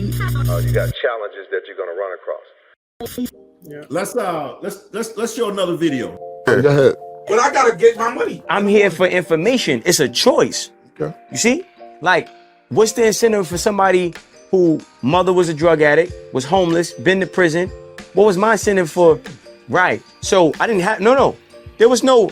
You got challenges that you're gonna run across. Yeah. Let's show another video. Go ahead. But I gotta get my money. I'm here for information. It's a choice. Okay. You see? Like, what's the incentive for somebody who mother was a drug addict, was homeless, been to prison? What was my incentive for? Right. So I didn't have, there was no,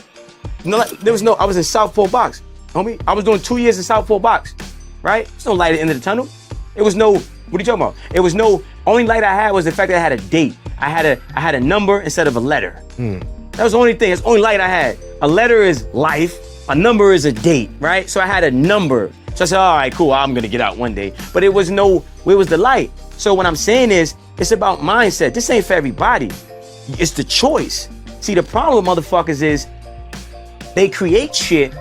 I was in Southport Box, homie. I was doing 2 years in Southport Box, right? There's no light at the end of the tunnel. It was no, what are you talking about? It was no, only light I had was the fact that I had a date. I had a number instead of a letter. That was the only thing, that's the only light I had. A letter is life, a number is a date, right? So I had a number. So I said, all right, cool, I'm gonna get out one day. But it was the light. So what I'm saying is, it's about mindset. This ain't for everybody. It's the choice. See, the problem with motherfuckers is they create shit,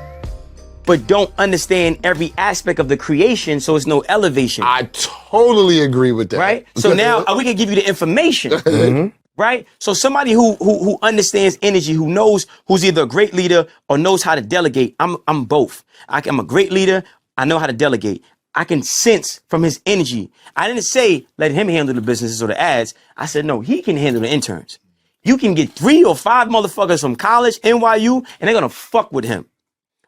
but don't understand every aspect of the creation, so it's no elevation. I totally agree with that. Right? So now we can give you the information. Right? So somebody who understands energy, who knows, who's either a great leader or knows how to delegate. I'm both. I'm a great leader. I know how to delegate. I can sense from his energy. I didn't say let him handle the businesses or the ads. I said, no, he can handle the interns. You can get 3 or 5 motherfuckers from college, NYU, and they're going to fuck with him.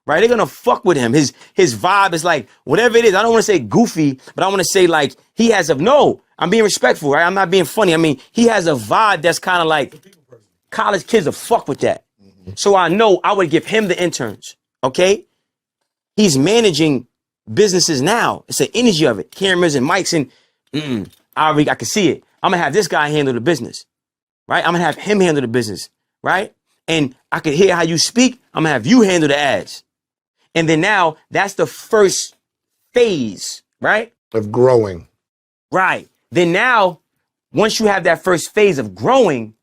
Right? They're going to fuck with him. His vibe is like, whatever it is. I don't want to say goofy, but I want to say like, he has I'm being respectful, right? I'm not being funny. I mean, he has a vibe that's kind of like college kids will fuck with that. So I know I would give him the interns. Okay. He's managing businesses now. It's the energy of it. Cameras and mics and I can see it. I'm going to have this guy handle the business, right? I'm going to have him handle the business, right? And I can hear how you speak. I'm going to have you handle the ads. And then now that's the first phase, right? Of growing. Right. Then now, once you have that first phase of growing,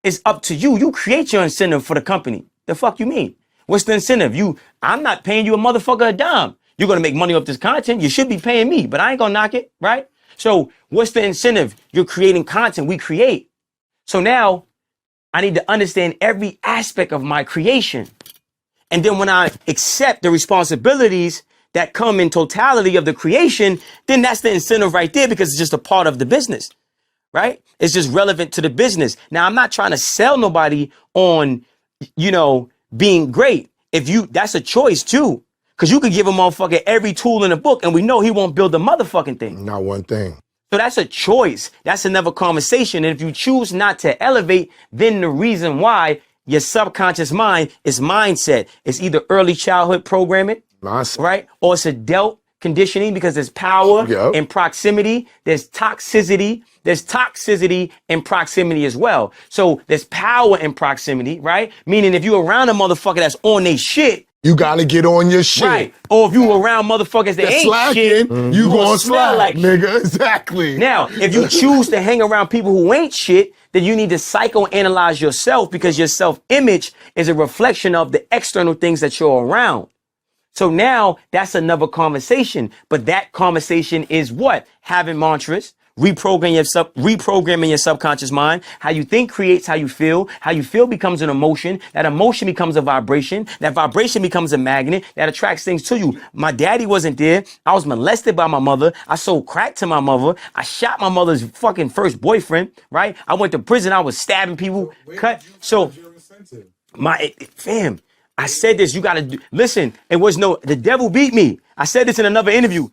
it's up to you. You create your incentive for the company. The fuck you mean? What's the incentive? I'm not paying you a motherfucker a dime. You're going to make money off this content. You should be paying me, but I ain't going to knock it, right? So what's the incentive? You're creating content. We create. So now I need to understand every aspect of my creation. And then when I accept the responsibilities that come in totality of the creation, then that's the incentive right there because it's just a part of the business, right? It's just relevant to the business. Now, I'm not trying to sell nobody on, being great. That's a choice too. Because you could give a motherfucker every tool in the book and we know he won't build a motherfucking thing. Not one thing. So that's a choice. That's another conversation. And if you choose not to elevate, then the reason why your subconscious mind is mindset. It's either early childhood programming, right? Or it's adult conditioning because there's power in proximity. There's toxicity. There's toxicity in proximity as well. So there's power in proximity, right? Meaning if you're around a motherfucker that's on their shit, you gotta get on your shit. Right. Or if you around motherfuckers that ain't slacking, shit, you gonna slack, like nigga. Exactly. Now, if you choose to hang around people who ain't shit, then you need to psychoanalyze yourself because your self-image is a reflection of the external things that you're around. So now that's conversation. But that conversation is what? Having mantras, reprogramming your subconscious mind. How you think creates how you feel. How you feel becomes an emotion. That emotion becomes a vibration. That vibration becomes a magnet that attracts things to you. My daddy wasn't there. I was molested by my mother. I sold crack to my mother. I shot my mother's fucking first boyfriend, right? I went to prison. I was stabbing people. So fam, I said this, you gotta listen, the devil beat me. I said this in another interview.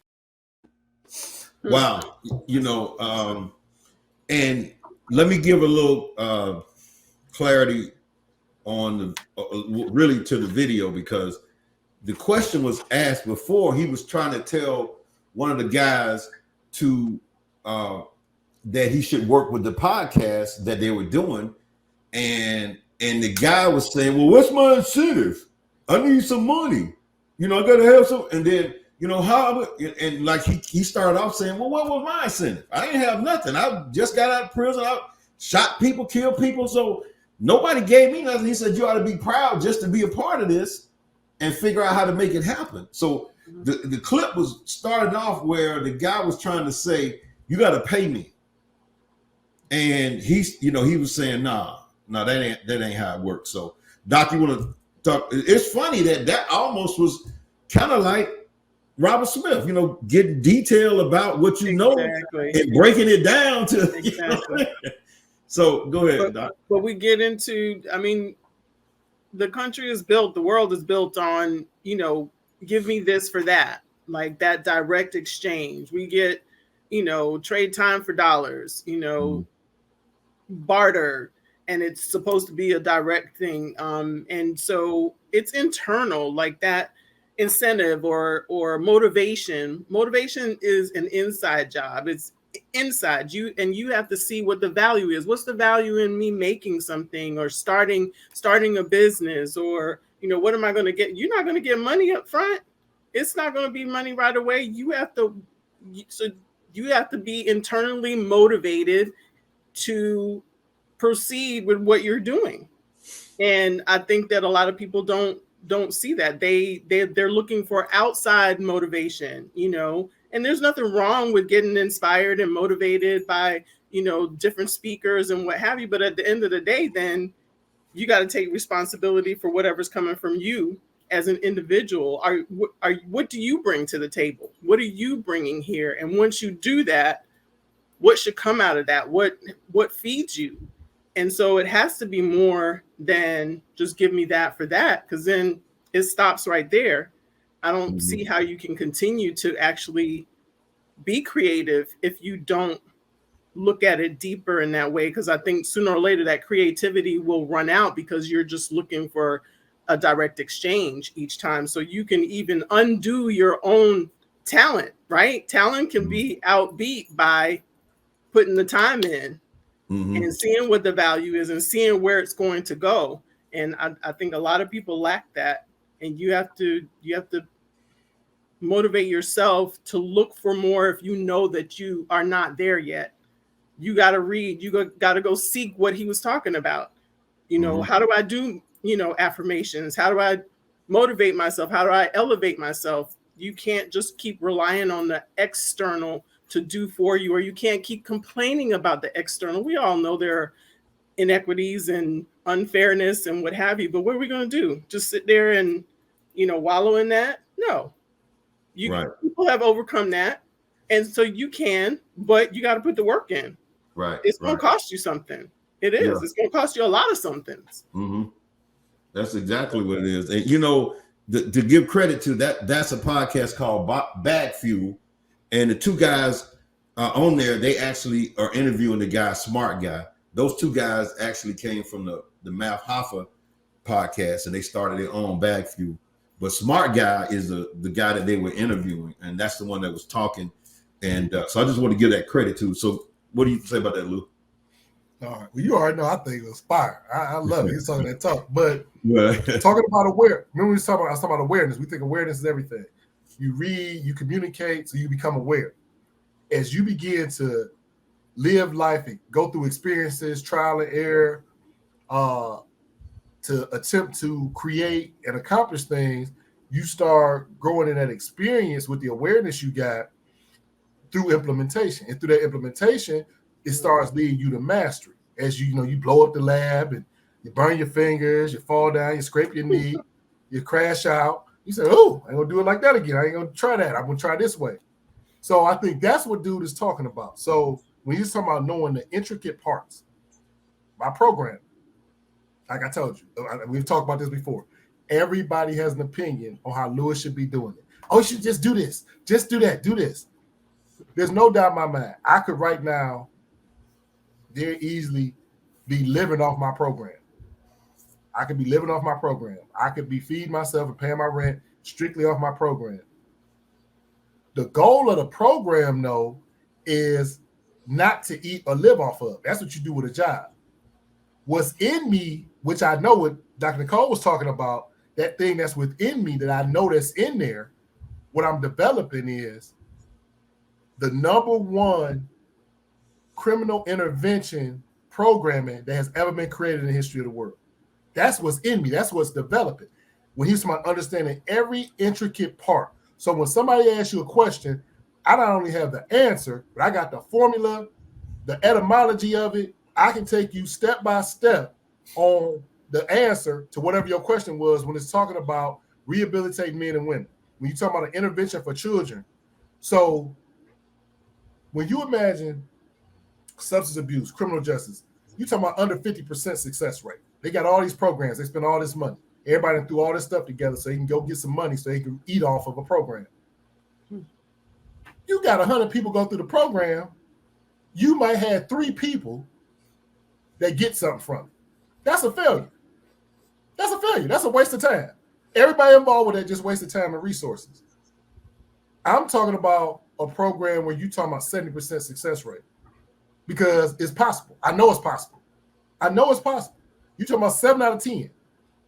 Wow. And let me give a little clarity on really to the video, because the question was asked before. He was trying to tell one of the guys that he should work with the podcast that they were doing. And the guy was saying, well, what's my incentive? I need some money. I got to have some. And then, and like he started off saying, well, what was my incentive? I didn't have nothing. I just got out of prison. I shot people, killed people. So nobody gave me nothing. He said, you ought to be proud just to be a part of this and figure out how to make it happen. So the clip was starting off where the guy was trying to say, you got to pay me. And he was saying, nah, that ain't how it works. So Doc, you want to talk? It's funny that almost was kind of like Robert Smith, getting detail about what you know Exactly. and breaking it down to. Exactly. So go ahead, Doc. But we get into, the country is built, the world is built on, give me this for that, like that direct exchange. We get, trade time for dollars, barter, and it's supposed to be a direct thing. And so it's internal, like that incentive or motivation. Motivation is an inside job. It's inside you, and you have to see what the value is. What's the value in me making something or starting a business, or what am I going to get? You're not going to get money up front. It's not going to be money right away. You have to be internally motivated to proceed with what you're doing. And I think that a lot of people don't see that. They're looking for outside motivation, and there's nothing wrong with getting inspired and motivated by, different speakers and what have you. But at the end of the day, then you got to take responsibility for whatever's coming from you as an individual. What do you bring to the table? What are you bringing here? And once you do that, what should come out of that? What feeds you? And so it has to be more than just give me that for that, because then it stops right there. I don't see how you can continue to actually be creative if you don't look at it deeper in that way, because I think sooner or later that creativity will run out because you're just looking for a direct exchange each time. So you can even undo your own talent, right? Talent can be outbeat by putting the time in and seeing what the value is and seeing where it's going to go. And I think a lot of people lack that. And you have to motivate yourself to look for more if you know that you are not there yet. You got to read, you got to go seek what he was talking about. How do I do, affirmations? How do I motivate myself? How do I elevate myself? You can't just keep relying on the external to do for you, or you can't keep complaining about the external. We all know there are inequities and unfairness and what have you, but what are we going to do? Just sit there and, wallow in that? No. People have overcome that. And so you can, but you got to put the work in. Right. It's going to cost you something. It is. Yeah. It's going to cost you a lot of somethings. That's exactly what it is. And, to give credit to that, that's a podcast called Bag Fuel. And the two guys on there, they actually are interviewing the guy, Smart Guy. Those two guys actually came from the Math Hoffa podcast, and they started their own Bag Fuel. But Smart Guy is the guy that they were interviewing, and that's the one that was talking. And so I just want to give that credit to. So what do you say about that, Lou? All right. Well, you already know I think it was fire. I love it. He's talking that talk. But talking about awareness, remember I was talking about awareness. We think awareness is everything. You read, you communicate, so you become aware. As you begin to live life and go through experiences, trial and error, to attempt to create and accomplish things, you start growing in that experience with the awareness you got through implementation. And through that implementation, it starts leading you to mastery. As you blow up the lab and you burn your fingers, you fall down, you scrape your knee, you crash out. You say, oh, I ain't gonna do it like that again. I ain't gonna try that. I'm gonna try this way. So I think that's what dude is talking about. So when he's talking about knowing the intricate parts, my program, like I told you, we've talked about this before. Everybody has an opinion on how Lewis should be doing it. Oh, you should just do this, just do that, do this. There's no doubt in my mind. I could right now very easily be living off my program. I could be living off my program. I could be feeding myself and paying my rent strictly off my program. The goal of the program, though, is not to eat or live off of. That's what you do with a job. What's in me, which I know what Dr. Nicole was talking about, that thing that's within me that I know that's in there, what I'm developing is the number one criminal intervention programming that has ever been created in the history of the world. That's what's in me. That's what's developing. When he's about understanding every intricate part. So when somebody asks you a question, I not only have the answer, but I got the formula, the etymology of it. I can take you step by step on the answer to whatever your question was when it's talking about rehabilitating men and women. when you talk about an intervention for children, so when you imagine substance abuse, criminal justice, you talking about under 50% success rate. They got all these programs. They spend all this money. Everybody threw all this stuff together so he can go get some money so he can eat off of a program. You got 100 people go through the program. You might have 3 people that get something from it. That's a failure. That's a failure. That's a waste of time. Everybody involved with that just wasted time and resources. I'm talking about a program where you're talking about 70% success rate because it's possible. I know it's possible. I know it's possible. You're talking about 7 out of 10.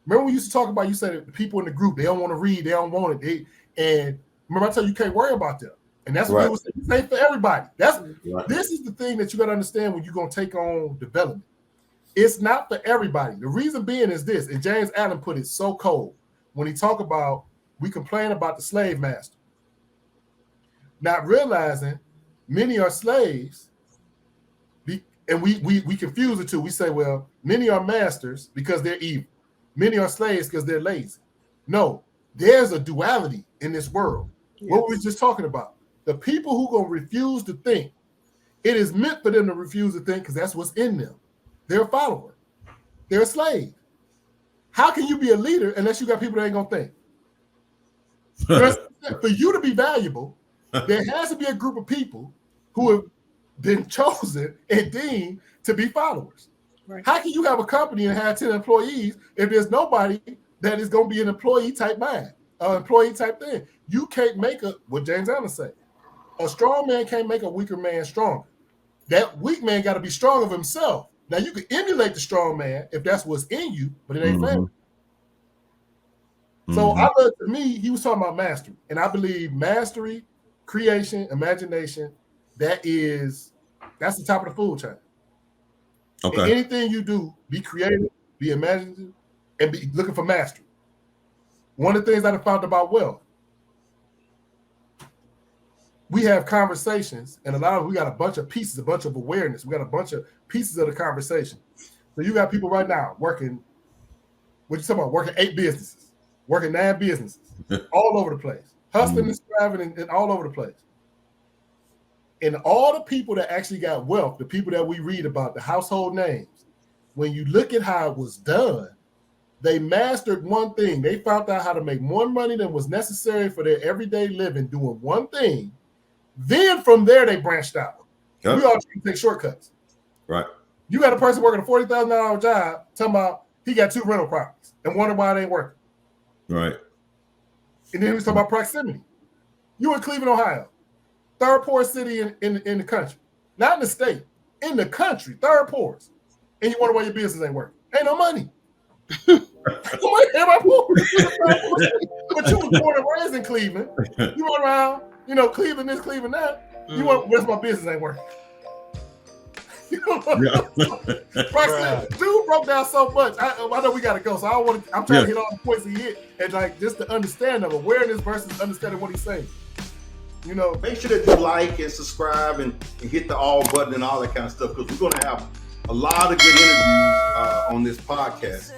Remember we used to talk about, you said the people in the group, they don't want to read, they don't want it. And remember I tell you can't worry about them. And that's what it was saying for everybody. This is the thing that you got to understand when you're going to take on development. It's not for everybody. The reason being is this, and James Allen put it so cold when he talked about, we complain about the slave master. Not realizing many are slaves, and we confuse the two. We say, well, many are masters because they're evil. Many are slaves because they're lazy. No, there's a duality in this world. Yes. What were we just talking about? The people who going to refuse to think, it is meant for them to refuse to think because that's what's in them. They're a follower. They're a slave. How can you be a leader unless you got people that ain't going to think? For you to be valuable, there has to be a group of people who have been chosen and deemed to be followers. Right. How can you have a company and have 10 employees if there's nobody that is going to be an employee type mind, employee type thing? You can't make what James Allen said. A strong man can't make a weaker man stronger. That weak man got to be strong of himself. Now you can emulate the strong man if that's what's in you, but it ain't family. So to me, he was talking about mastery, and I believe mastery, creation, imagination, that's the top of the food chain. Okay. And anything you do, be creative, be imaginative, and be looking for mastery. One of the things I found about wealth, we have conversations, and we got a bunch of pieces, a bunch of awareness. We got a bunch of pieces of the conversation. So you got people right now working, what you talking about, working 8 businesses, working 9 businesses, all over the place, hustling and striving and all over the place. And all the people that actually got wealth, the people that we read about, the household names, when you look at how it was done, they mastered one thing. They found out how to make more money than was necessary for their everyday living doing one thing. Then from there, they branched out. Yep. We all take shortcuts. Right. You got a person working a $40,000 job talking about he got 2 rental properties and wonder why they ain't working. Right. And then he was talking about proximity. You in Cleveland, Ohio, 3rd poorest city in the country. Not in the state, in the country, 3rd poorest. And you wonder why your business ain't working. Ain't no money. But you was born and raised in Cleveland. You went around, Cleveland this, Cleveland that. You want, where's my business ain't working? Dude broke down so much. I know we gotta go, so I'm trying to hit all the points he hit and just to understand of awareness versus understanding what he's saying. Make sure that you like and subscribe and hit the all button and all that kind of stuff, because we're going to have a lot of good interviews on this podcast.